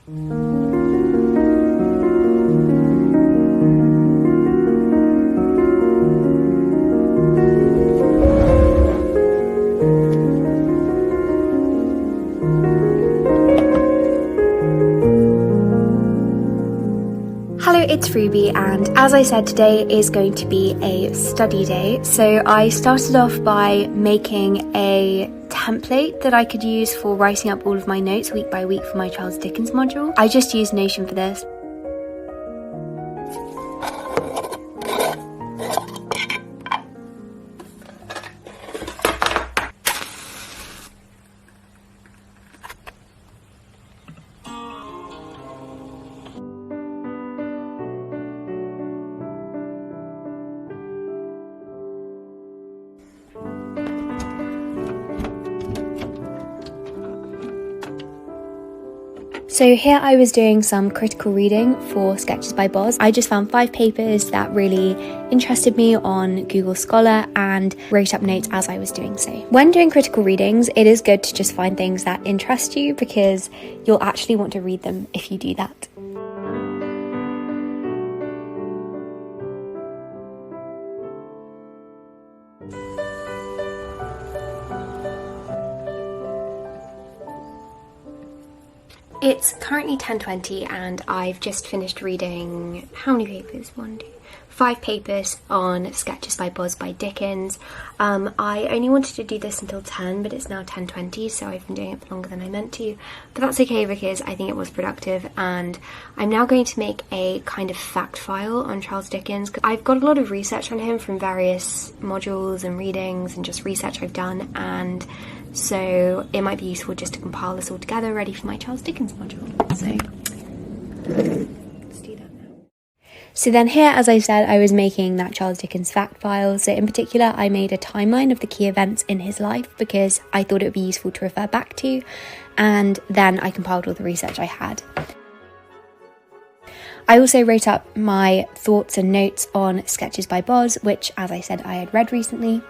Hello, it's Ruby, and as I said, today is going to be a study day. So I started off by making a template that I could use for writing up all of my notes week by week for my Charles Dickens module. I just used Notion for this. So here I was doing some critical reading for Sketches by Boz. I just found 5 papers that really interested me on Google Scholar and wrote up notes as I was doing so. When doing critical readings, it is good to just find things that interest you because you'll actually want to read them if you do that. It's currently 10:20 and I've just finished reading how many papers? 5 papers on Sketches by Boz by Dickens. I only wanted to do this until 10, but it's now 10:20, so I've been doing it for longer than I meant to. But that's okay because I think it was productive, and I'm now going to make a kind of fact file on Charles Dickens. I've got a lot of research on him from various modules and readings and just research I've done, and so it might be useful just to compile this all together ready for my Charles Dickens module. So let's do that now. So then here, as I said, I was making that Charles Dickens fact file. So in particular, I made a timeline of the key events in his life because I thought it would be useful to refer back to, and then I compiled all the research I had. I also wrote up my thoughts and notes on Sketches by Boz, which, as I said, I had read recently.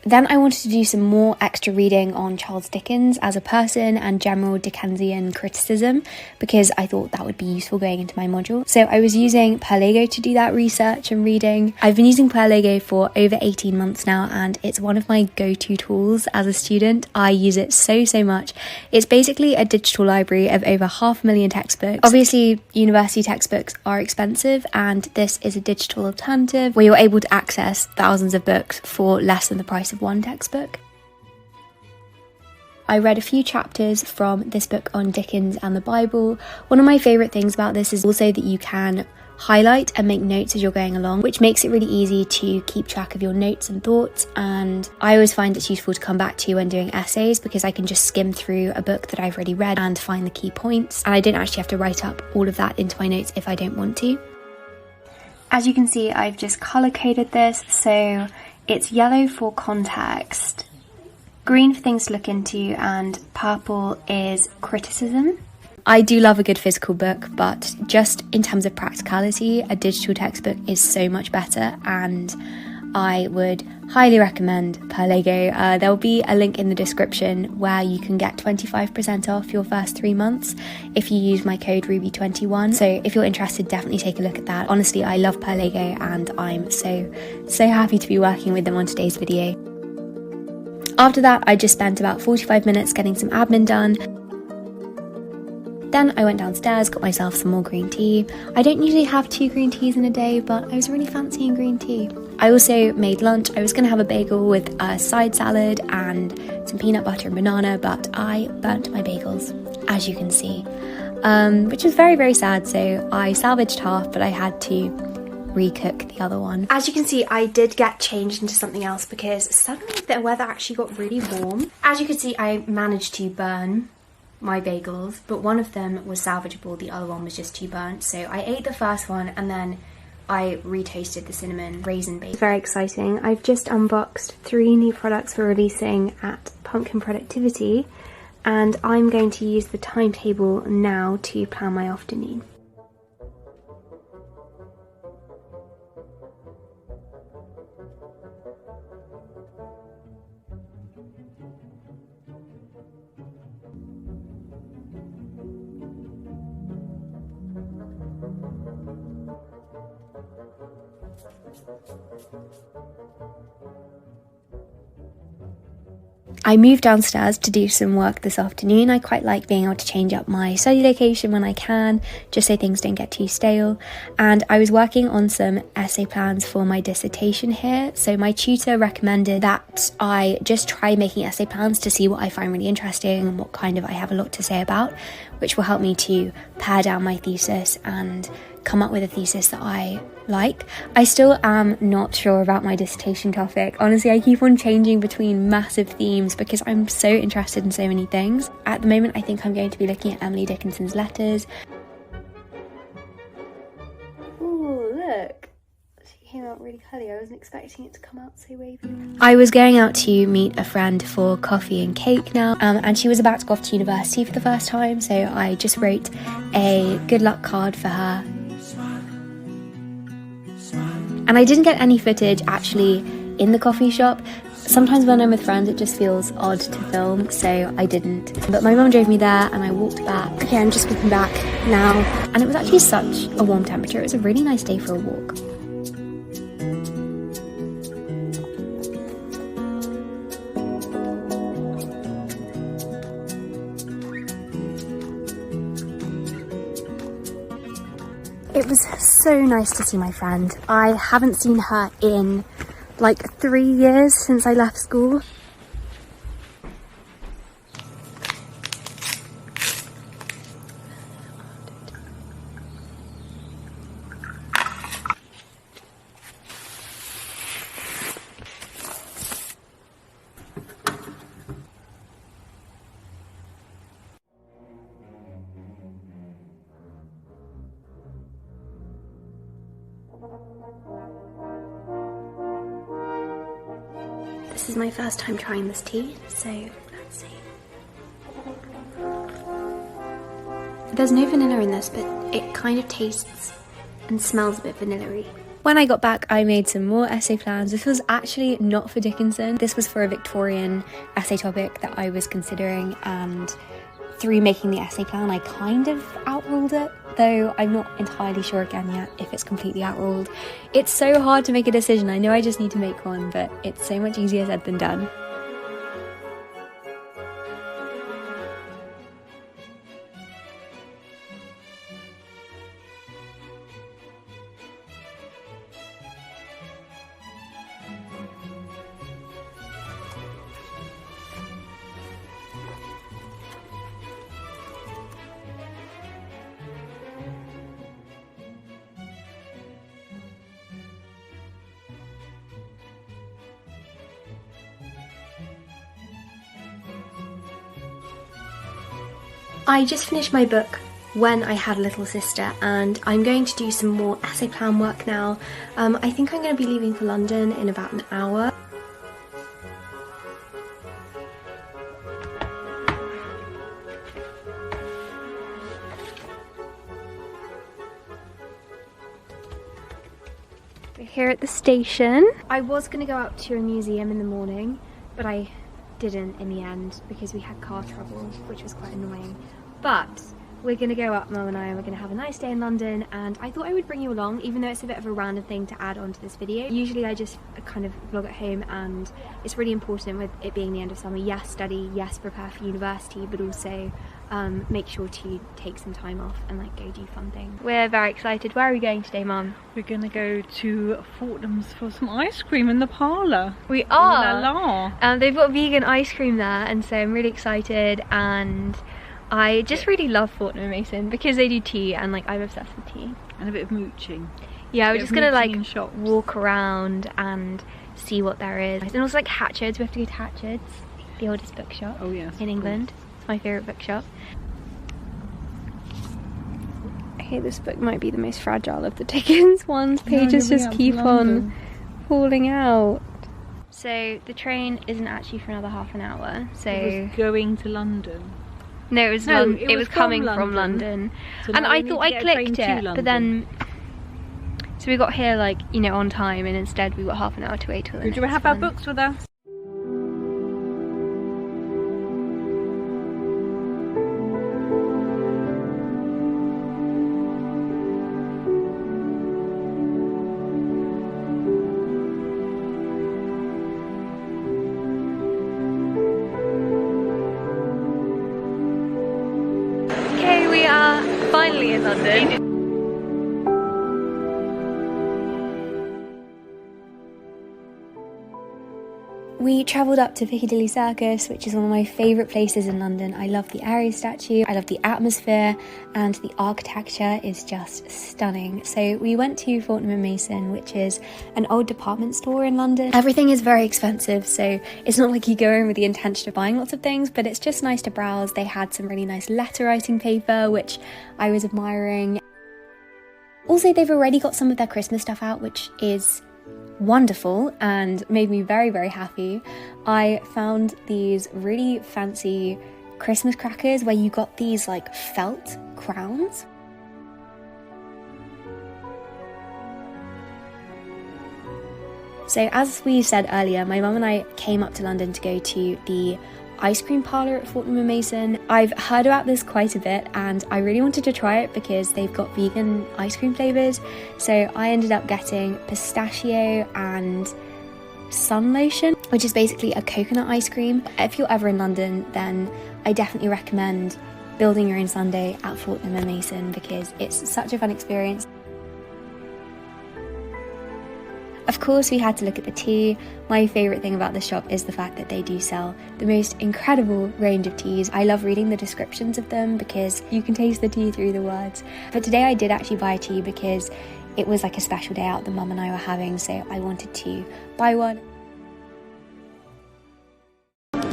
Then I wanted to do some more extra reading on Charles Dickens as a person and general Dickensian criticism because I thought that would be useful going into my module. So I was using Perlego to do that research and reading. I've been using Perlego for over 18 months now and it's one of my go-to tools as a student. I use it so much. It's basically a digital library of over 500,000 textbooks. Obviously, university textbooks are expensive and this is a digital alternative where you're able to access thousands of books for less than the price of one textbook. I read a few chapters from this book on Dickens and the Bible. One of my favourite things about this is also that you can highlight and make notes as you're going along, which makes it really easy to keep track of your notes and thoughts, and I always find it's useful to come back to when doing essays because I can just skim through a book that I've already read and find the key points, and I don't actually have to write up all of that into my notes if I don't want to. As you can see, I've just colour coded this, so it's yellow for context, green for things to look into, and purple is criticism. I do love a good physical book, but just in terms of practicality, a digital textbook is so much better, and I would highly recommend Perlego. There'll be a link in the description where you can get 25% off your first 3 months if you use my code Ruby21. So if you're interested, definitely take a look at that. Honestly, I love Perlego and I'm so happy to be working with them on today's video. After that, I just spent about 45 minutes getting some admin done. Then I went downstairs, got myself some more green tea. I don't usually have 2 green teas in a day, but I was really fancying green tea. I also made lunch. I was going to have a bagel with a side salad and some peanut butter and banana, but I burnt my bagels, as you can see, which was very sad. So I salvaged half, but I had to recook the other one. As you can see, I did get changed into something else because suddenly the weather actually got really warm. As you can see, I managed to burn my bagels, but one of them was salvageable, the other one was just too burnt. So I ate the first one and then I retoasted the cinnamon raisin bagel. Very exciting. I've just unboxed 3 new products we're releasing at Pumpkin Productivity, and I'm going to use the timetable now to plan my afternoon. I moved downstairs to do some work this afternoon. I quite like being able to change up my study location when I can, just so things don't get too stale. And I was working on some essay plans for my dissertation here. So my tutor recommended that I just try making essay plans to see what I find really interesting and what kind of I have a lot to say about, which will help me to pare down my thesis and come up with a thesis that I like. I still am not sure about my dissertation topic. Honestly, I keep on changing between massive themes because I'm so interested in so many things. At the moment, I think I'm going to be looking at Emily Dickinson's letters. Ooh, look. She came out really curly. I wasn't expecting it to come out so wavy. I was going out to meet a friend for coffee and cake now, and she was about to go off to university for the first time, so I just wrote a good luck card for her. And I didn't get any footage actually in the coffee shop. Sometimes when I'm with friends it just feels odd to film, so I didn't. But my mum drove me there and I walked back. Okay, I'm just walking back now. And it was actually such a warm temperature. It was a really nice day for a walk. It was so nice to see my friend. I haven't seen her in like 3 years since I left school. This is my first time trying this tea, so let's see. There's no vanilla in this, but it kind of tastes and smells a bit vanilla-y. When I got back, I made some more essay plans. This was actually not for Dickinson. This was for a Victorian essay topic that I was considering, and through making the essay plan, I kind of outruled it, though I'm not entirely sure again yet if it's completely outruled. It's so hard to make a decision. I know I just need to make one, but it's so much easier said than done. I just finished my book When I Had a Little Sister, and I'm going to do some more essay plan work now. I think I'm going to be leaving for London in about an hour. We're here at the station. I was going to go out to a museum in the morning, but I didn't in the end because we had car trouble, which was quite annoying. But we're gonna go up, Mum and I, and we're gonna have a nice day in London, and I thought I would bring you along, even though it's a bit of a random thing to add onto this video. Usually I just kind of vlog at home, and it's really important with it being the end of summer. Yes, study, yes, prepare for university, but also make sure to take some time off and like go do fun things. We're very excited. Where are we going today, Mum? We're going to go to Fortnum's for some ice cream in the parlour. We are! La la. They've got vegan ice cream there, and so I'm really excited, and I just really love Fortnum & Mason because they do tea, and like I'm obsessed with tea. And a bit of mooching. Yeah, we're just gonna like walk around and see what there is. And also like Hatchard's, we have to go to Hatchard's, the oldest bookshop in England. It's my favourite bookshop. Okay, this book might be the most fragile of the Dickens ones. Pages just keep on falling out. So the train isn't actually for another half an hour. So it was going to London. No, it was coming from London. So and I thought I clicked it, but then so we got here like, you know, on time, and instead we got half an hour to wait till the next one. Do we have our books with us? finally in London. We travelled up to Piccadilly Circus, which is one of my favourite places in London. I love the Aries statue, I love the atmosphere, and the architecture is just stunning. So we went to Fortnum & Mason, which is an old department store in London. Everything is very expensive, so it's not like you go in with the intention of buying lots of things, but it's just nice to browse. They had some really nice letter writing paper, which I was admiring. Also, they've already got some of their Christmas stuff out, which is wonderful and made me very, very happy. I found these really fancy Christmas crackers where you got these like felt crowns. So as we said earlier, my mum and I came up to London to go to the ice cream parlour at Fortnum & Mason. I've heard about this quite a bit and I really wanted to try it because they've got vegan ice cream flavours. So I ended up getting pistachio and sun lotion, which is basically a coconut ice cream. If you're ever in London, then I definitely recommend building your own sundae at Fortnum & Mason because it's such a fun experience. Of course, we had to look at the tea. My favourite thing about the shop is the fact that they do sell the most incredible range of teas. I love reading the descriptions of them because you can taste the tea through the words. But today I did actually buy a tea because it was like a special day out that Mum and I were having, so I wanted to buy one. This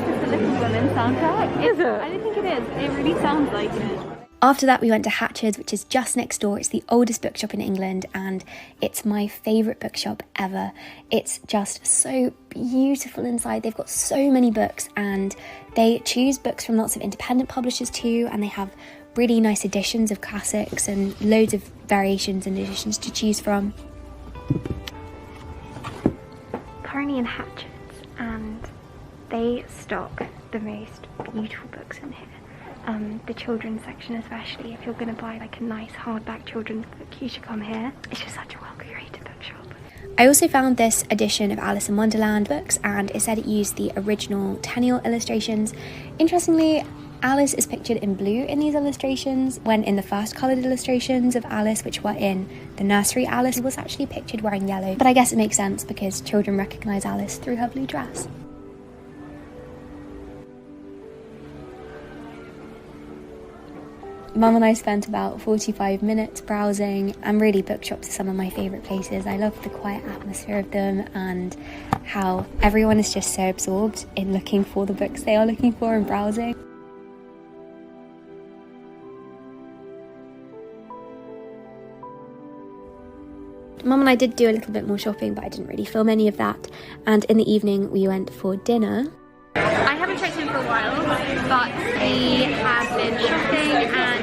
is the Little Women soundtrack. Is it? I don't think it is. It really sounds like it. After that, we went to Hatchard's, which is just next door. It's the oldest bookshop in England and it's my favourite bookshop ever. It's just so beautiful inside. They've got so many books and they choose books from lots of independent publishers too, and they have really nice editions of classics and loads of variations and editions to choose from. Currently in Hatchard's, and they stock the most beautiful books in here. The children's section especially. If you're going to buy like a nice hardback children's book, you should come here. It's just such a well curated bookshop. I also found this edition of Alice in Wonderland books and it said it used the original Tenniel illustrations. Interestingly, Alice is pictured in blue in these illustrations, when in the first coloured illustrations of Alice, which were in the nursery, Alice was actually pictured wearing yellow. But I guess it makes sense because children recognise Alice through her blue dress. Mum and I spent about 45 minutes browsing, and really bookshops are some of my favourite places. I love the quiet atmosphere of them and how everyone is just so absorbed in looking for the books they are looking for and browsing. Mum and I did do a little bit more shopping, but I didn't really film any of that. And in the evening we went for dinner. I haven't checked in for a while, but we have been shopping and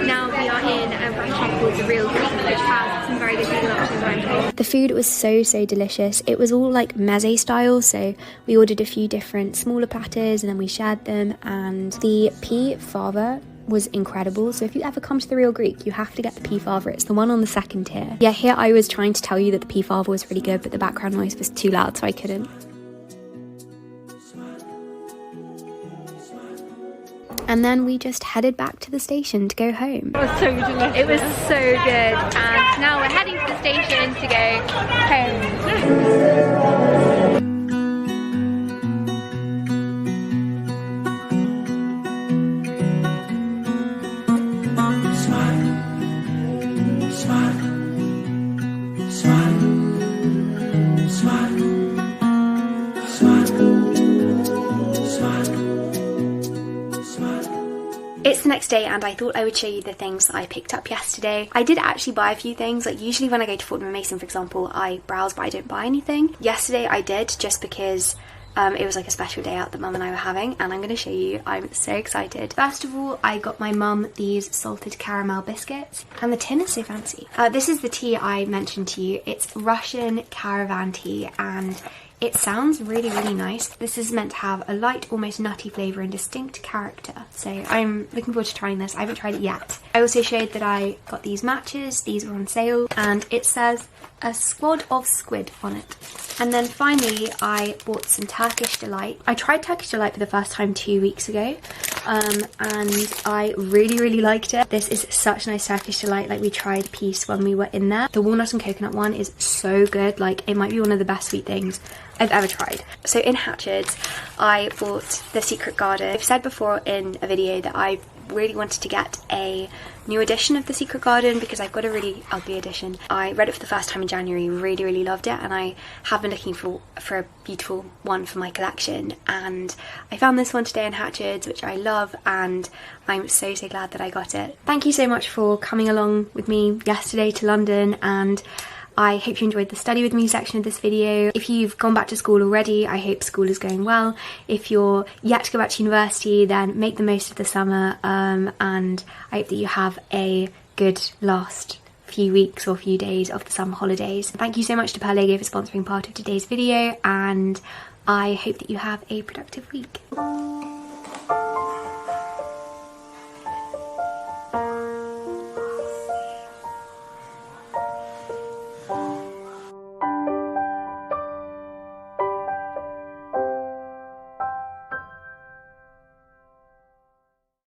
now we are in a restaurant called The Real Greek, which has some very good vegan options I'm told. The food was so delicious. It was all like meze style, so we ordered a few different smaller platters and then we shared them, and the pea fava was incredible. So if you ever come to The Real Greek, you have to get the pea fava. It's the one on the second tier. Yeah, here I was trying to tell you that the pea fava was really good, but the background noise was too loud, so I couldn't. And then we just headed back to the station to go home. It was so delicious. It was so good, and now we're heading to the station to go home. It's the next day and I thought I would show you the things that I picked up yesterday. I did actually buy a few things. Like usually when I go to Fortnum & Mason, for example, I browse but I don't buy anything. Yesterday I did, just because it was like a special day out that Mum and I were having, and I'm going to show you. I'm so excited. First of all, I got my mum these salted caramel biscuits, and the tin is so fancy. This is the tea I mentioned to you. It's Russian caravan tea and it sounds really nice. This is meant to have a light, almost nutty flavour and distinct character. So I'm looking forward to trying this. I haven't tried it yet. I also showed that I got these matches. These were on sale and it says a squad of squid on it. And then finally I bought some Turkish Delight. I tried Turkish Delight for the first time 2 weeks ago and I really liked it. This is such a nice Turkish delight. Like, we tried a piece when we were in there. The walnut and coconut one is so good. Like, it might be one of the best sweet things I've ever tried. So in Hatchards, I bought the Secret Garden. I've said before in a video that I really wanted to get a new edition of the Secret Garden because I've got a really ugly edition. I read it for the first time in January, really loved it, and I have been looking for a beautiful one for my collection, and I found this one today in Hatchards, which I love, and I'm so glad that I got it. Thank you so much for coming along with me yesterday to London, and I hope you enjoyed the study with me section of this video. If you've gone back to school already, I hope school is going well. If you're yet to go back to university, then make the most of the summer, and I hope that you have a good last few weeks or few days of the summer holidays. Thank you so much to Perlego for sponsoring part of today's video, and I hope that you have a productive week.